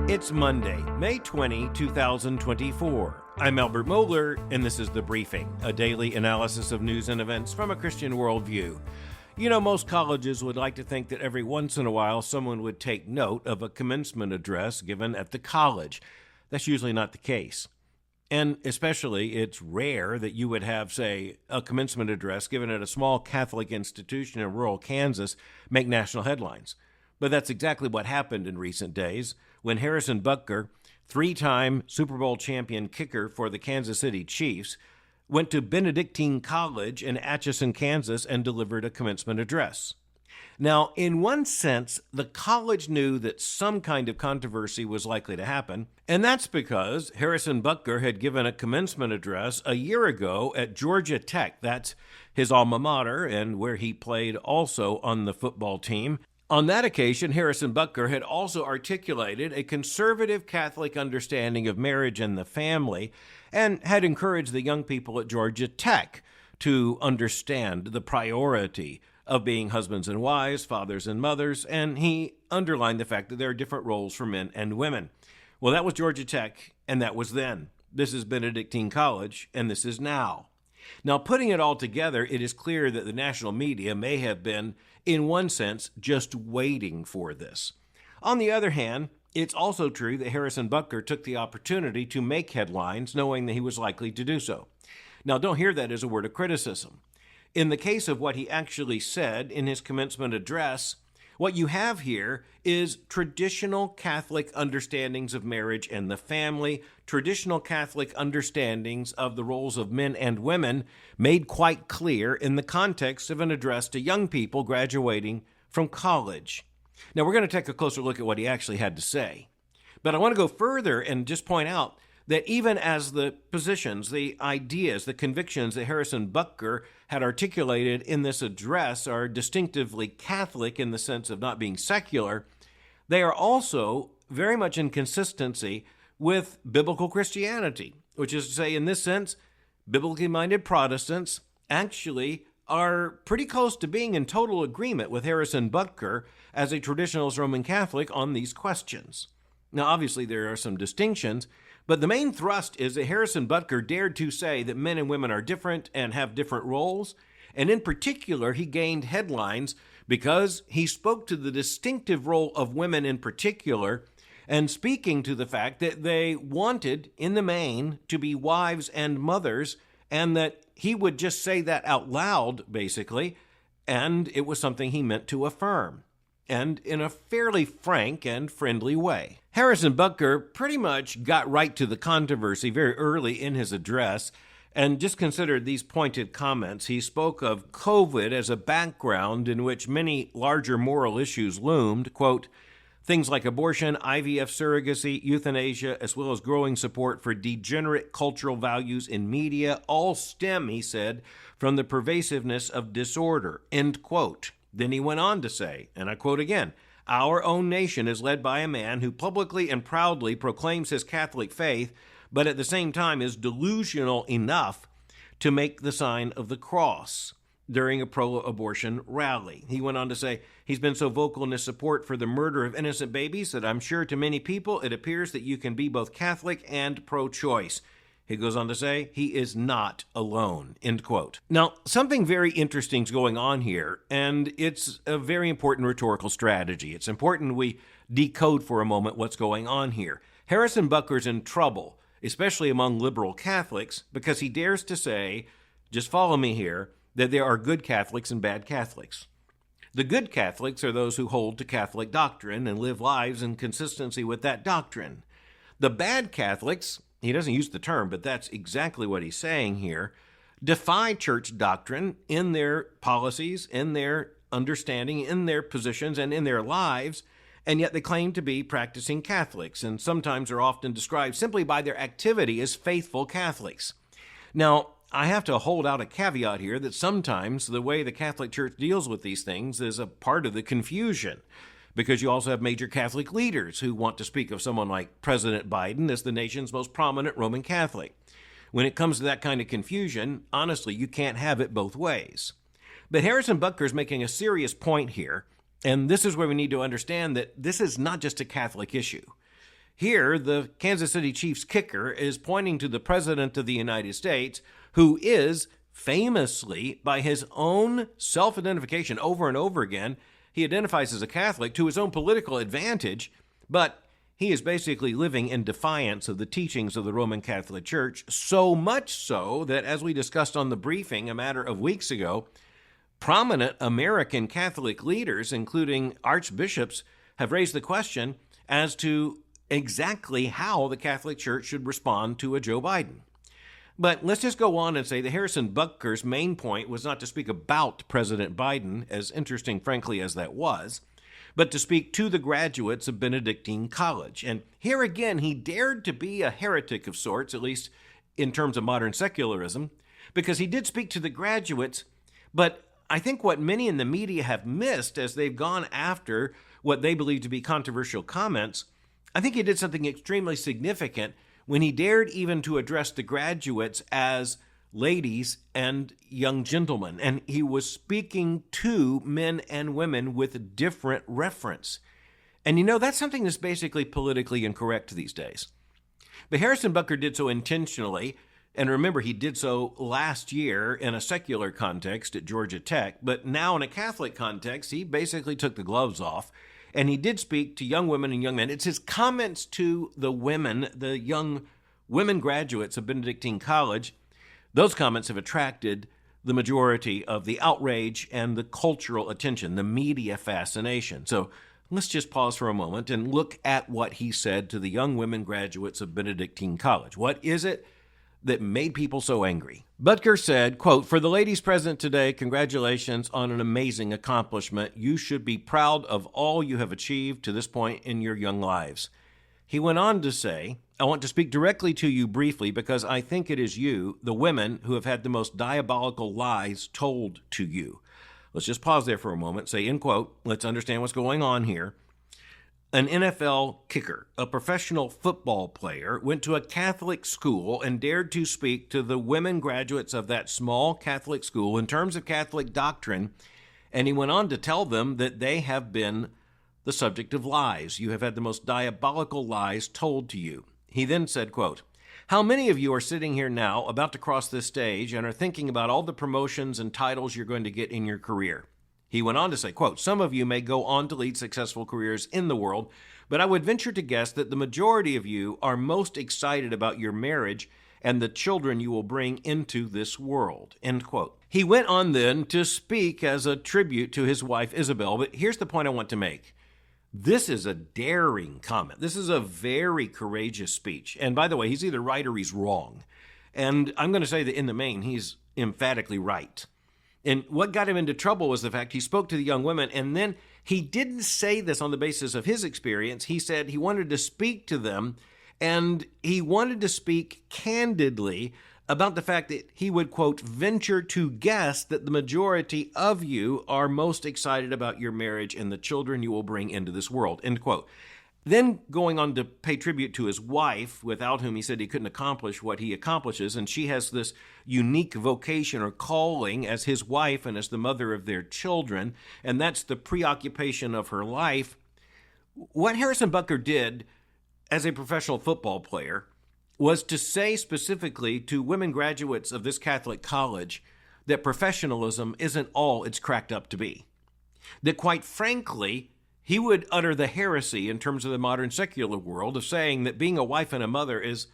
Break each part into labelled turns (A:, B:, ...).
A: It's Monday, May 20, 2024. I'm Albert Mohler, and this is The Briefing, a daily analysis of news and events from a Christian worldview. You know, most colleges would like to think that every once in a while someone would take note of a commencement address given at the college. That's usually not the case. And especially, it's rare that you would have, say, a commencement address given at a small Catholic institution in rural Kansas make national headlines. But that's exactly what happened in recent days when Harrison Butker, three-time Super Bowl champion kicker for the Kansas City Chiefs, went to Benedictine College in Atchison, Kansas, and delivered a commencement address. Now, in one sense, the college knew that some kind of controversy was likely to happen, and that's because Harrison Butker had given a commencement address a year ago at Georgia Tech. That's his alma mater and where he played also on the football team. On that occasion, Harrison Butker had also articulated a conservative Catholic understanding of marriage and the family and had encouraged the young people at Georgia Tech to understand the priority of being husbands and wives, fathers and mothers, and he underlined the fact that there are different roles for men and women. Well, that was Georgia Tech, and that was then. This is Benedictine College, and this is now. Now, putting it all together, it is clear that the national media may have been, in one sense, just waiting for this. On the other hand, it's also true that Harrison Butker took the opportunity to make headlines, knowing that he was likely to do so. Now, don't hear that as a word of criticism. In the case of what he actually said in his commencement address, what you have here is traditional Catholic understandings of marriage and the family, traditional Catholic understandings of the roles of men and women made quite clear in the context of an address to young people graduating from college. Now, we're going to take a closer look at what he actually had to say. But I want to go further and just point out that even as the positions, the ideas, the convictions that Harrison Butker had articulated in this address are distinctively Catholic in the sense of not being secular, they are also very much in consistency with biblical Christianity, which is to say, in this sense, biblically minded Protestants actually are pretty close to being in total agreement with Harrison Butker as a traditionalist Roman Catholic on these questions. Now, obviously, there are some distinctions, but the main thrust is that Harrison Butker dared to say that men and women are different and have different roles, and in particular, he gained headlines because he spoke to the distinctive role of women in particular, and speaking to the fact that they wanted, in the main, to be wives and mothers, and that he would just say that out loud, basically, and it was something he meant to affirm, and in a fairly frank and friendly way. Harrison Butker pretty much got right to the controversy very early in his address, and just considered these pointed comments. He spoke of COVID as a background in which many larger moral issues loomed, quote, things like abortion, IVF surrogacy, euthanasia, as well as growing support for degenerate cultural values in media, all stem, he said, from the pervasiveness of disorder, end quote. Then he went on to say, and I quote again, our own nation is led by a man who publicly and proudly proclaims his Catholic faith, but at the same time is delusional enough to make the sign of the cross during a pro-abortion rally. He went on to say, he's been so vocal in his support for the murder of innocent babies that I'm sure to many people it appears that you can be both Catholic and pro-choice. He goes on to say, he is not alone, end quote. Now, something very interesting is going on here, and it's a very important rhetorical strategy. It's important we decode for a moment what's going on here. Harrison Butker's in trouble, especially among liberal Catholics, because he dares to say, just follow me here, that there are good Catholics and bad Catholics. The good Catholics are those who hold to Catholic doctrine and live lives in consistency with that doctrine. The bad Catholics, he doesn't use the term, but that's exactly what he's saying here, defy church doctrine in their policies, in their understanding, in their positions, and in their lives, and yet they claim to be practicing Catholics, and sometimes are often described simply by their activity as faithful Catholics. Now, I have to hold out a caveat here that sometimes the way the Catholic Church deals with these things is a part of the confusion, because you also have major Catholic leaders who want to speak of someone like President Biden as the nation's most prominent Roman Catholic. When it comes to that kind of confusion, honestly, you can't have it both ways. But Harrison Butker is making a serious point here, and this is where we need to understand that this is not just a Catholic issue. Here, the Kansas City Chiefs kicker is pointing to the President of the United States, who is famously, by his own self-identification over and over again, he identifies as a Catholic to his own political advantage, but he is basically living in defiance of the teachings of the Roman Catholic Church, so much so that, as we discussed on the briefing a matter of weeks ago, prominent American Catholic leaders, including archbishops, have raised the question as to exactly how the Catholic Church should respond to a Joe Biden. But let's just go on and say that Harrison Butker's main point was not to speak about President Biden, as interesting, frankly, as that was, but to speak to the graduates of Benedictine College. And here again, he dared to be a heretic of sorts, at least in terms of modern secularism, because he did speak to the graduates, but I think what many in the media have missed as they've gone after what they believe to be controversial comments, I think he did something extremely significant when he dared even to address the graduates as ladies and young gentlemen. And he was speaking to men and women with different reference. And that's something that's basically politically incorrect these days. But Harrison Butker did so intentionally. And remember, he did so last year in a secular context at Georgia Tech. But now in a Catholic context, he basically took the gloves off. And he did speak to young women and young men. It's his comments to the women, the young women graduates of Benedictine College. Those comments have attracted the majority of the outrage and the cultural attention, the media fascination. So let's just pause for a moment and look at what he said to the young women graduates of Benedictine College. What is it that made people so angry? Butker said, quote, "For the ladies present today, congratulations on an amazing accomplishment. You should be proud of all you have achieved to this point in your young lives." He went on to say, "I want to speak directly to you briefly because I think it is you, the women, who have had the most diabolical lies told to you." Let's just pause there for a moment, say, end quote, let's understand what's going on here. An NFL kicker, a professional football player, went to a Catholic school and dared to speak to the women graduates of that small Catholic school in terms of Catholic doctrine, and he went on to tell them that they have been the subject of lies. You have had the most diabolical lies told to you. He then said, quote, "How many of you are sitting here now about to cross this stage and are thinking about all the promotions and titles you're going to get in your career?" He went on to say, quote, "Some of you may go on to lead successful careers in the world, but I would venture to guess that the majority of you are most excited about your marriage and the children you will bring into this world," end quote. He went on then to speak as a tribute to his wife, Isabel, but here's the point I want to make. This is a daring comment. This is a very courageous speech. And by the way, he's either right or he's wrong. And I'm going to say that in the main, he's emphatically right. And what got him into trouble was the fact he spoke to the young women, and then he didn't say this on the basis of his experience. He said he wanted to speak to them, and he wanted to speak candidly about the fact that he would, quote, "venture to guess that the majority of you are most excited about your marriage and the children you will bring into this world," end quote. Then going on to pay tribute to his wife, without whom he said he couldn't accomplish what he accomplishes, and she has this unique vocation or calling as his wife and as the mother of their children, and that's the preoccupation of her life. What Harrison Butker did as a professional football player was to say specifically to women graduates of this Catholic college that professionalism isn't all it's cracked up to be. That quite frankly, he would utter the heresy in terms of the modern secular world of saying that being a wife and a mother is,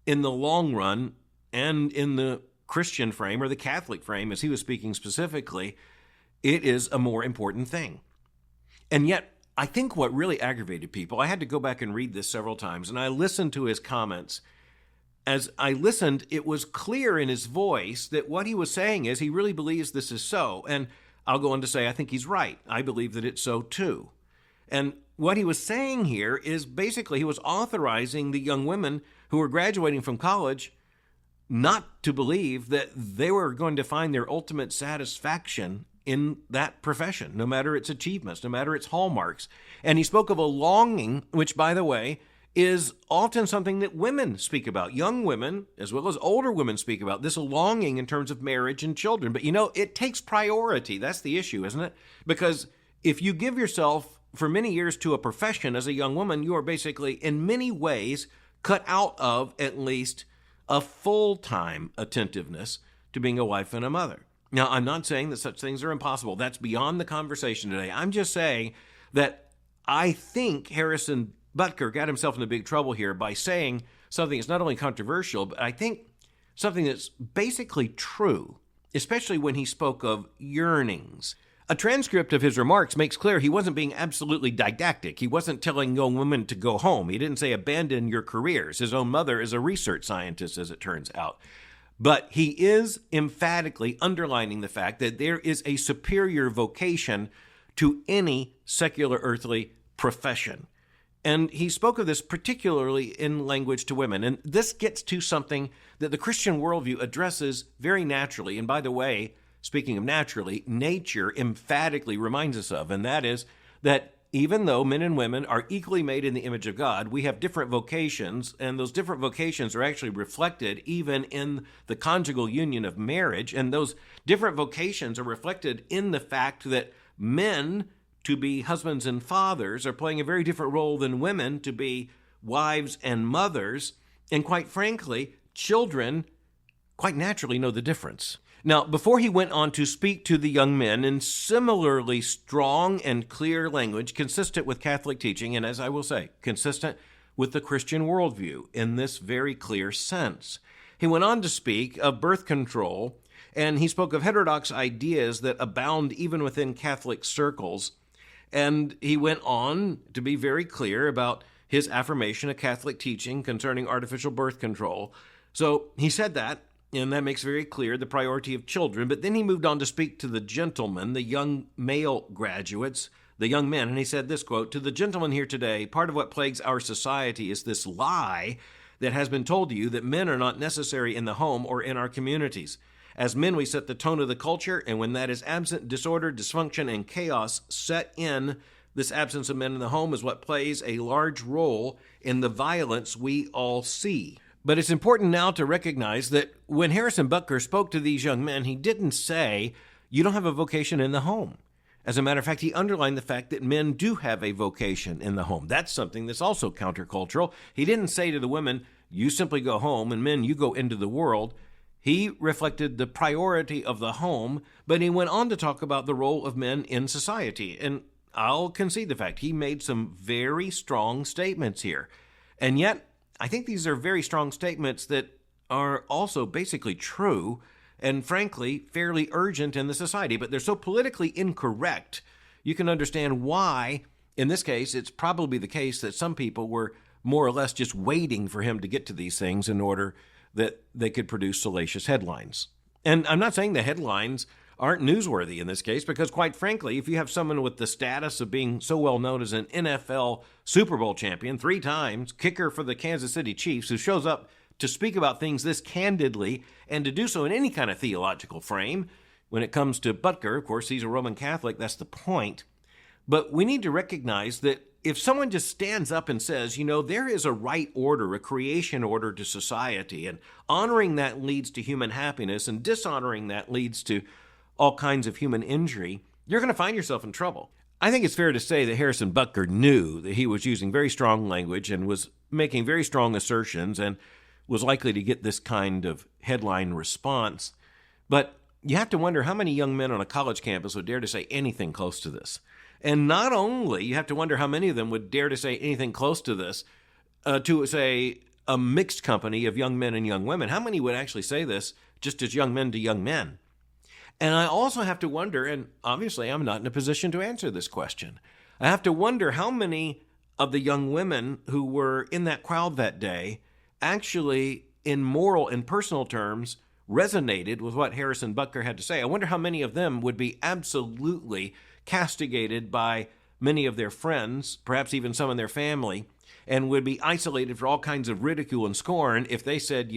A: in the long run, and in the Christian frame or the Catholic frame, as he was speaking specifically, it is a more important thing. And yet, I think what really aggravated people, I had to go back and read this several times, and I listened to his comments. As I listened, it was clear in his voice that what he was saying is he really believes this is so. And I'll go on to say I think he's right. I believe that it's so too. And what he was saying here is basically he was authorizing the young women who were graduating from college not to believe that they were going to find their ultimate satisfaction in that profession, no matter its achievements, no matter its hallmarks. And he spoke of a longing, which, by the way, is often something that women speak about. Young women, as well as older women, speak about this longing in terms of marriage and children. But it takes priority. That's the issue, isn't it? Because if you give yourself for many years to a profession as a young woman, you are basically, in many ways, cut out of at least a full-time attentiveness to being a wife and a mother. Now, I'm not saying that such things are impossible. That's beyond the conversation today. I'm just saying that I think Harrison Butker got himself into big trouble here by saying something that's not only controversial, but I think something that's basically true, especially when he spoke of yearnings. A transcript of his remarks makes clear he wasn't being absolutely didactic. He wasn't telling young women to go home. He didn't say abandon your careers. His own mother is a research scientist, as it turns out. But he is emphatically underlining the fact that there is a superior vocation to any secular earthly profession. And he spoke of this particularly in language to women. And this gets to something that the Christian worldview addresses very naturally. And by the way, speaking of naturally, nature emphatically reminds us of, and that is that even though men and women are equally made in the image of God, we have different vocations, and those different vocations are actually reflected even in the conjugal union of marriage, and those different vocations are reflected in the fact that men, to be husbands and fathers, are playing a very different role than women to be wives and mothers, and quite frankly, children quite naturally know the difference. Now, before he went on to speak to the young men in similarly strong and clear language consistent with Catholic teaching, and as I will say, consistent with the Christian worldview in this very clear sense, he went on to speak of birth control, and he spoke of heterodox ideas that abound even within Catholic circles, and he went on to be very clear about his affirmation of Catholic teaching concerning artificial birth control. So he said that, and that makes very clear the priority of children. But then he moved on to speak to the gentlemen, the young male graduates, the young men. And he said this, quote, "To the gentlemen here today, part of what plagues our society is this lie that has been told to you that men are not necessary in the home or in our communities. As men, we set the tone of the culture, and when that is absent, disorder, dysfunction, and chaos set in. This absence of men in the home is what plays a large role in the violence we all see." But it's important now to recognize that when Harrison Butker spoke to these young men, he didn't say, you don't have a vocation in the home. As a matter of fact, he underlined the fact that men do have a vocation in the home. That's something that's also countercultural. He didn't say to the women, you simply go home, and men, you go into the world. He reflected the priority of the home, but he went on to talk about the role of men in society. And I'll concede the fact he made some very strong statements here. And yet, I think these are very strong statements that are also basically true and, frankly, fairly urgent in the society. But they're so politically incorrect, you can understand why, in this case, it's probably the case that some people were more or less just waiting for him to get to these things in order that they could produce salacious headlines. And I'm not saying the headlines aren't newsworthy in this case, because quite frankly, if you have someone with the status of being so well known as an NFL Super Bowl champion 3 times, kicker for the Kansas City Chiefs, who shows up to speak about things this candidly and to do so in any kind of theological frame, when it comes to Butker, of course, he's a Roman Catholic, that's the point. But we need to recognize that if someone just stands up and says, there is a right order, a creation order to society, and honoring that leads to human happiness, and dishonoring that leads to all kinds of human injury, you're going to find yourself in trouble. I think it's fair to say that Harrison Butker knew that he was using very strong language and was making very strong assertions and was likely to get this kind of headline response. But you have to wonder how many young men on a college campus would dare to say anything close to this. And not only, you have to wonder how many of them would dare to say anything close to this to, say, a mixed company of young men and young women. How many would actually say this just as young men to young men? And I also have to wonder, and obviously I'm not in a position to answer this question, I have to wonder how many of the young women who were in that crowd that day actually, in moral and personal terms, resonated with what Harrison Butker had to say. I wonder how many of them would be absolutely castigated by many of their friends, perhaps even some in their family, and would be isolated for all kinds of ridicule and scorn if they said,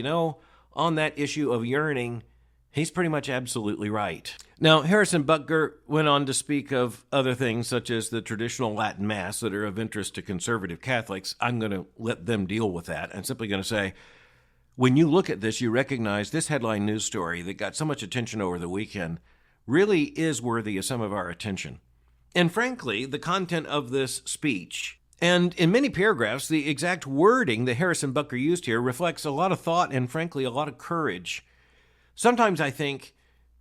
A: on that issue of yearning, he's pretty much absolutely right. Now, Harrison Butker went on to speak of other things, such as the traditional Latin Mass that are of interest to conservative Catholics. I'm going to let them deal with that. I'm simply going to say, when you look at this, you recognize this headline news story that got so much attention over the weekend really is worthy of some of our attention. And frankly, the content of this speech, and in many paragraphs, the exact wording that Harrison Butker used here reflects a lot of thought and frankly, a lot of courage. Sometimes I think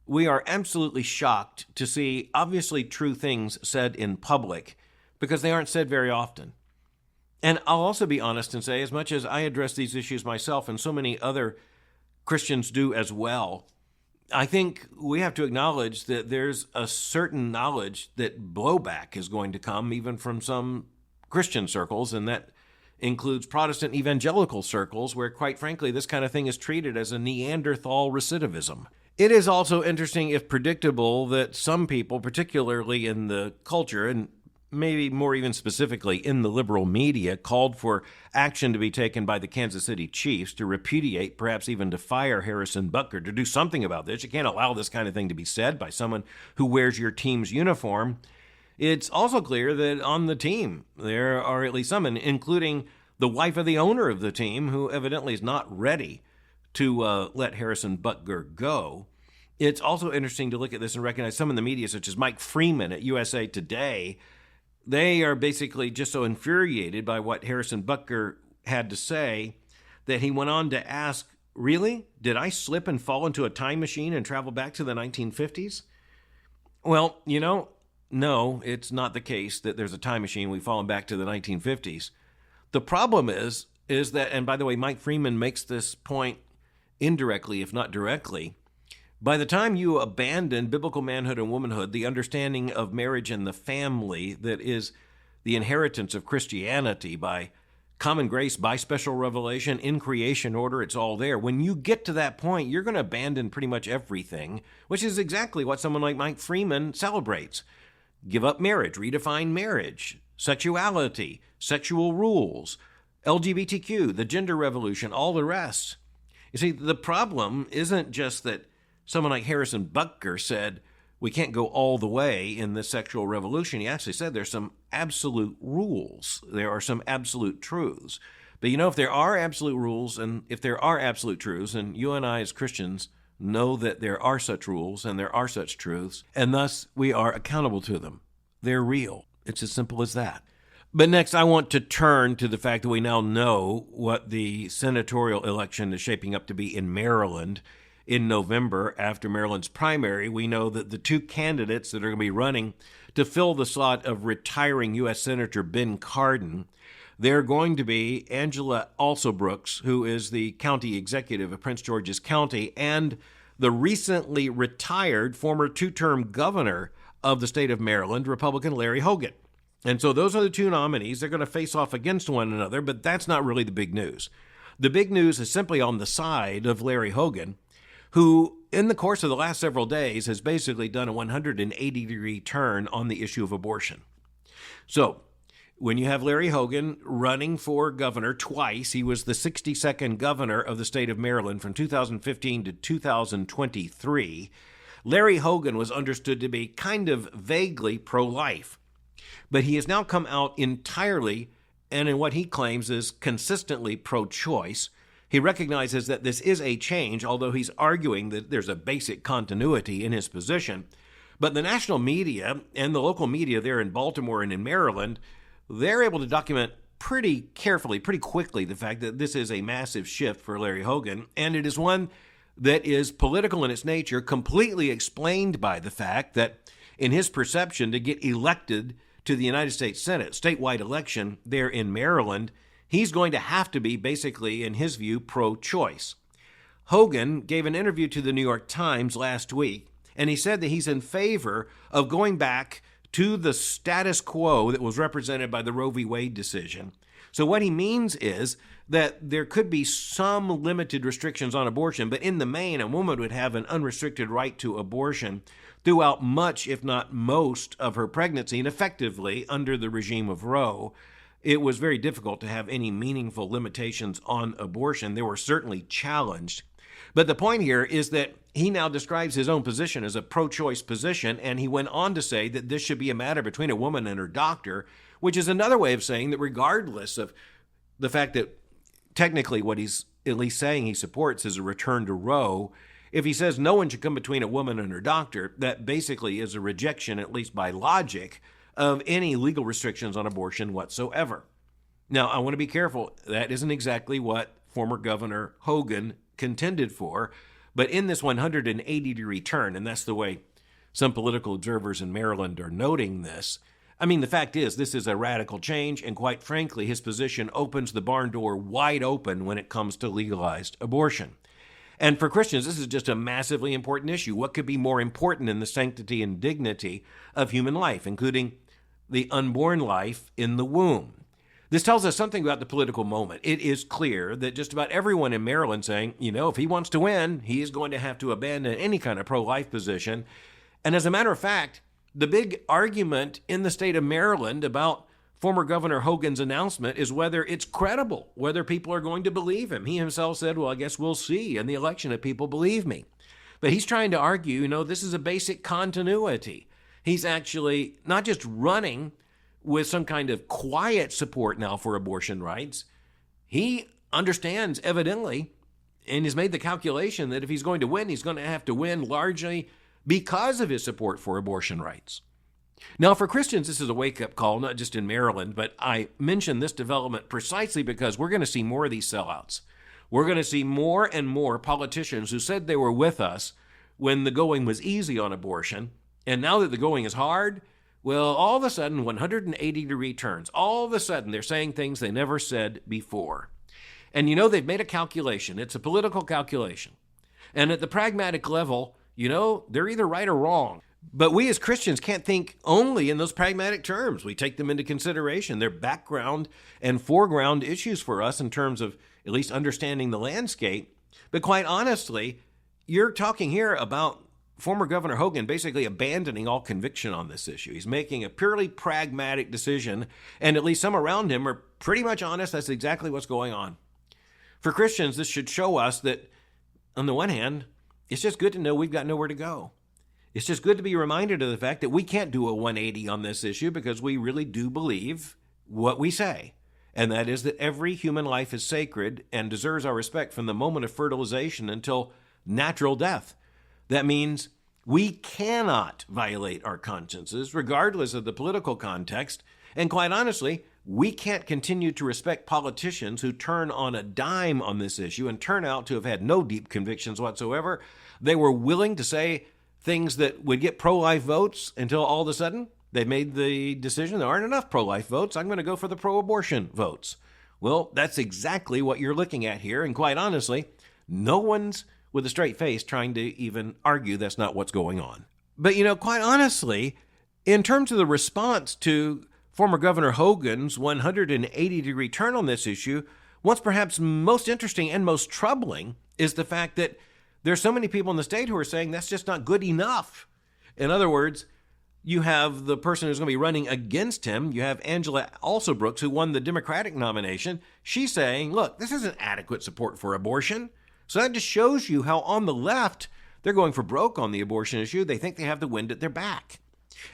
A: we are absolutely shocked to see obviously true things said in public because they aren't said very often. And I'll also be honest and say, as much as I address these issues myself and so many other Christians do as well, I think we have to acknowledge that there's a certain knowledge that blowback is going to come even from some Christian circles, and that includes Protestant evangelical circles where, quite frankly, this kind of thing is treated as a Neanderthal recidivism. It is also interesting, if predictable, that some people, particularly in the culture, and maybe more even specifically in the liberal media, called for action to be taken by the Kansas City Chiefs to repudiate, perhaps even to fire Harrison Butker, to do something about this. You can't allow this kind of thing to be said by someone who wears your team's uniform. It's also clear that on the team, there are at least some, including the wife of the owner of the team, who evidently is not ready to let Harrison Butker go. It's also interesting to look at this and recognize some in the media, such as Mike Freeman at USA Today. They are basically just so infuriated by what Harrison Butker had to say that he went on to ask, really? Did I slip and fall into a time machine and travel back to the 1950s? Well, no, it's not the case that there's a time machine. We've fallen back to the 1950s. The problem is that, and by the way, Mike Freeman makes this point indirectly, if not directly, by the time you abandon biblical manhood and womanhood, the understanding of marriage and the family that is the inheritance of Christianity by common grace, by special revelation, in creation order, it's all there. When you get to that point, you're going to abandon pretty much everything, which is exactly what someone like Mike Freeman celebrates. Give up marriage, redefine marriage, sexuality, sexual rules, LGBTQ, the gender revolution, all the rest. You see, the problem isn't just that someone like Harrison Butker said, we can't go all the way in the sexual revolution. He actually said there's some absolute rules. There are some absolute truths. But if there are absolute rules and if there are absolute truths, and you and I as Christians know that there are such rules and there are such truths, and thus we are accountable to them. They're real. It's as simple as that. But next, I want to turn to the fact that we now know what the senatorial election is shaping up to be in Maryland. In November, after Maryland's primary, we know that the two candidates that are going to be running to fill the slot of retiring U.S. Senator Ben Cardin, they're going to be Angela Alsobrooks, who is the county executive of Prince George's County, and the recently retired former two-term governor of the state of Maryland, Republican Larry Hogan. And so those are the two nominees. They're going to face off against one another, but that's not really the big news. The big news is simply on the side of Larry Hogan, who in the course of the last several days has basically done a 180-degree turn on the issue of abortion. So when you have Larry Hogan running for governor twice, he was the 62nd governor of the state of Maryland from 2015 to 2023, Larry Hogan was understood to be kind of vaguely pro-life. But he has now come out entirely, and in what he claims is consistently pro-choice. He recognizes that this is a change, although he's arguing that there's a basic continuity in his position. But the national media and the local media there in Baltimore and in Maryland, they're able to document pretty carefully, pretty quickly, the fact that this is a massive shift for Larry Hogan, and it is one that is political in its nature, completely explained by the fact that in his perception, to get elected to the United States Senate, statewide election there in Maryland, he's going to have to be basically, in his view, pro-choice. Hogan gave an interview to the New York Times last week, and he said that he's in favor of going back to the status quo that was represented by the Roe v. Wade decision. So what he means is that there could be some limited restrictions on abortion, but in the main, a woman would have an unrestricted right to abortion throughout much, if not most, of her pregnancy, and effectively, under the regime of Roe, it was very difficult to have any meaningful limitations on abortion. They were certainly challenged. But the point here is that he now describes his own position as a pro-choice position, and he went on to say that this should be a matter between a woman and her doctor, which is another way of saying that regardless of the fact that technically what he's at least saying he supports is a return to Roe, if he says no one should come between a woman and her doctor, that basically is a rejection, at least by logic, of any legal restrictions on abortion whatsoever. Now, I want to be careful. That isn't exactly what former Governor Hogan contended for, but in this 180-degree turn, and that's the way some political observers in Maryland are noting this, I mean, the fact is, this is a radical change, and quite frankly, his position opens the barn door wide open when it comes to legalized abortion. And for Christians, this is just a massively important issue. What could be more important than the sanctity and dignity of human life, including the unborn life in the womb? This tells us something about the political moment. It is clear that just about everyone in Maryland saying, if he wants to win, he is going to have to abandon any kind of pro-life position. And as a matter of fact, the big argument in the state of Maryland about former Governor Hogan's announcement is whether it's credible, whether people are going to believe him. He himself said, well, I guess we'll see in the election if people believe me. But he's trying to argue, this is a basic continuity. He's actually not just running with some kind of quiet support now for abortion rights. He understands, evidently, and has made the calculation that if he's going to win, he's going to have to win largely because of his support for abortion rights. Now, for Christians, this is a wake-up call, not just in Maryland, but I mention this development precisely because we're going to see more of these sellouts. We're going to see more and more politicians who said they were with us when the going was easy on abortion, and now that the going is hard, well, all of a sudden, 180-degree turns. All of a sudden, they're saying things they never said before. And they've made a calculation. It's a political calculation. And at the pragmatic level, they're either right or wrong. But we as Christians can't think only in those pragmatic terms. We take them into consideration. They're background and foreground issues for us in terms of at least understanding the landscape. But quite honestly, you're talking here about former Governor Hogan basically abandoning all conviction on this issue. He's making a purely pragmatic decision, and at least some around him are pretty much honest that's exactly what's going on. For Christians, this should show us that, on the one hand, it's just good to know we've got nowhere to go. It's just good to be reminded of the fact that we can't do a 180 on this issue because we really do believe what we say, and that is that every human life is sacred and deserves our respect from the moment of fertilization until natural death. That means we cannot violate our consciences, regardless of the political context, and quite honestly, we can't continue to respect politicians who turn on a dime on this issue and turn out to have had no deep convictions whatsoever. They were willing to say things that would get pro-life votes until all of a sudden they made the decision there aren't enough pro-life votes. I'm going to go for the pro-abortion votes. Well, that's exactly what you're looking at here. And quite honestly, no one's with a straight face trying to even argue that's not what's going on. But, quite honestly, in terms of the response to former Governor Hogan's 180-degree turn on this issue, what's perhaps most interesting and most troubling is the fact that there's so many people in the state who are saying that's just not good enough. In other words, you have the person who's going to be running against him. You have Angela Alsobrooks, who won the Democratic nomination. She's saying, look, this isn't adequate support for abortion. So that just shows you how on the left, they're going for broke on the abortion issue. They think they have the wind at their back.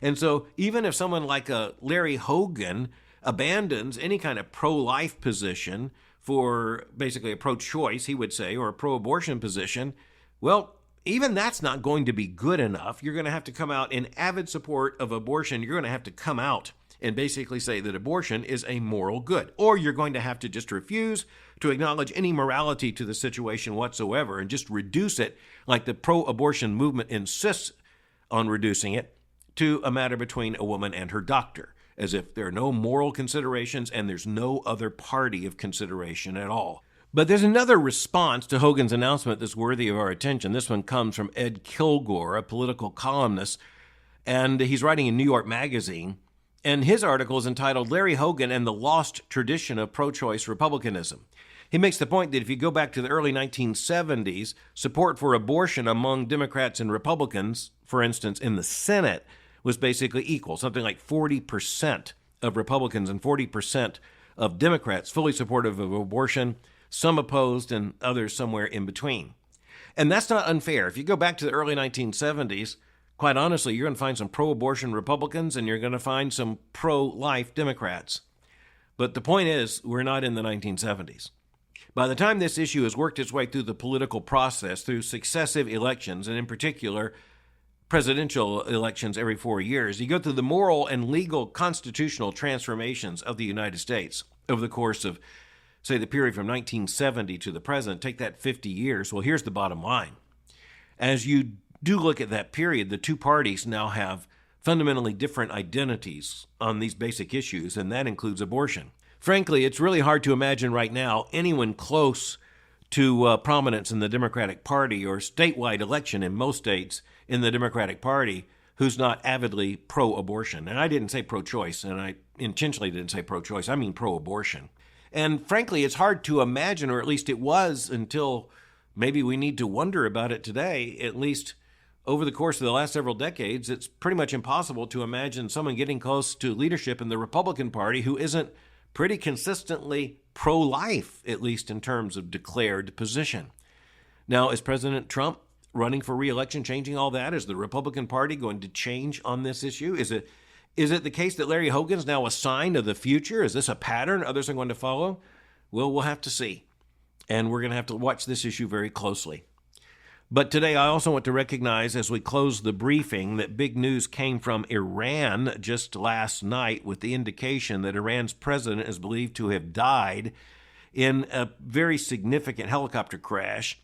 A: And so even if someone like Larry Hogan abandons any kind of pro-life position for basically a pro-choice, he would say, or a pro-abortion position, well, even that's not going to be good enough. You're going to have to come out in avid support of abortion. You're going to have to come out and basically say that abortion is a moral good. Or you're going to have to just refuse to acknowledge any morality to the situation whatsoever and just reduce it, like the pro-abortion movement insists on reducing it, to a matter between a woman and her doctor, as if there are no moral considerations and there's no other party of consideration at all. But there's another response to Hogan's announcement that's worthy of our attention. This one comes from Ed Kilgore, a political columnist, and he's writing in New York Magazine. And his article is entitled Larry Hogan and the Lost Tradition of Pro-Choice Republicanism. He makes the point that if you go back to the early 1970s, support for abortion among Democrats and Republicans, for instance, in the Senate, was basically equal, something like 40% of Republicans and 40% of Democrats fully supportive of abortion, some opposed and others somewhere in between. And that's not unfair. If you go back to the early 1970s, quite honestly, you're going to find some pro-abortion Republicans and you're going to find some pro-life Democrats. But the point is, we're not in the 1970s. By the time this issue has worked its way through the political process, through successive elections, and in particular, presidential elections every 4 years. You go through the moral and legal constitutional transformations of the United States over the course of, say, the period from 1970 to the present. Take that 50 years. Well, here's the bottom line. As you do look at that period, the two parties now have fundamentally different identities on these basic issues, and that includes abortion. Frankly, it's really hard to imagine right now anyone close to prominence in the Democratic Party or statewide election in most states in the Democratic Party who's not avidly pro-abortion. And I didn't say pro-choice, and I intentionally didn't say pro-choice. I mean pro-abortion. And frankly, it's hard to imagine, or at least it was until maybe we need to wonder about it today. At least over the course of the last several decades, it's pretty much impossible to imagine someone getting close to leadership in the Republican Party who isn't pretty consistently pro-life, at least in terms of declared position. Now, is President Trump running for re-election changing all that? Is the Republican Party going to change on this issue? Is it the case that Larry Hogan's now a sign of the future? Is this a pattern others are going to follow? Well, we'll have to see. And we're going to have to watch this issue very closely. But today I also want to recognize, as we close the briefing, that big news came from Iran just last night with the indication that Iran's president is believed to have died in a very significant helicopter crash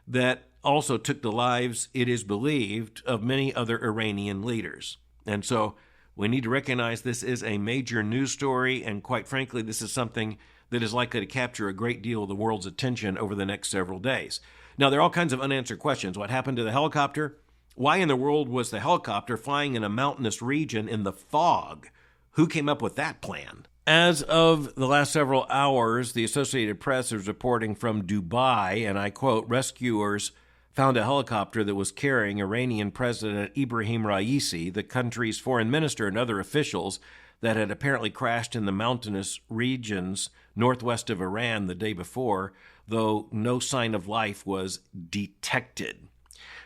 A: that also took the lives, it is believed, of many other Iranian leaders. And so we need to recognize this is a major news story, and quite frankly, this is something that is likely to capture a great deal of the world's attention over the next several days. Now, there are all kinds of unanswered questions. What happened to the helicopter? Why in the world was the helicopter flying in a mountainous region in the fog? Who came up with that plan? As of the last several hours, the Associated Press is reporting from Dubai, and I quote, rescuers found a helicopter that was carrying Iranian President Ibrahim Raisi, the country's foreign minister, and other officials that had apparently crashed in the mountainous regions northwest of Iran the day before, though no sign of life was detected.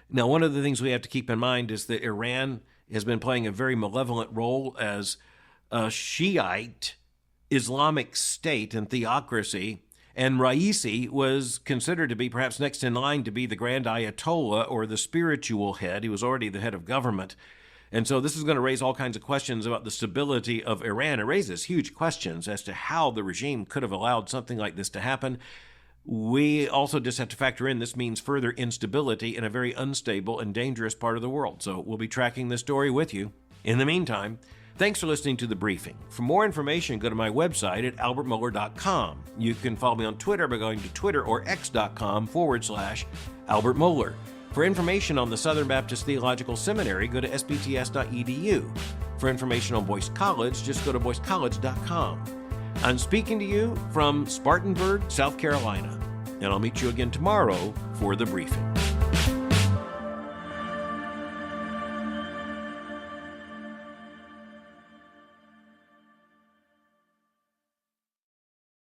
A: Now, one of the things we have to keep in mind is that Iran has been playing a very malevolent role as a Shiite Islamic state and theocracy, and Raisi was considered to be perhaps next in line to be the Grand Ayatollah or the spiritual head. He was already the head of government. And so this is going to raise all kinds of questions about the stability of Iran. It raises huge questions as to how the regime could have allowed something like this to happen. We also just have to factor in this means further instability in a very unstable and dangerous part of the world. So we'll be tracking this story with you. In the meantime, thanks for listening to The Briefing. For more information, go to my website at albertmohler.com. You can follow me on Twitter by going to Twitter or x.com/Albert Mohler. For information on the Southern Baptist Theological Seminary, go to sbts.edu. For information on Boyce College, just go to boycecollege.com. I'm speaking to you from Spartanburg, South Carolina, and I'll meet you again tomorrow for The Briefing.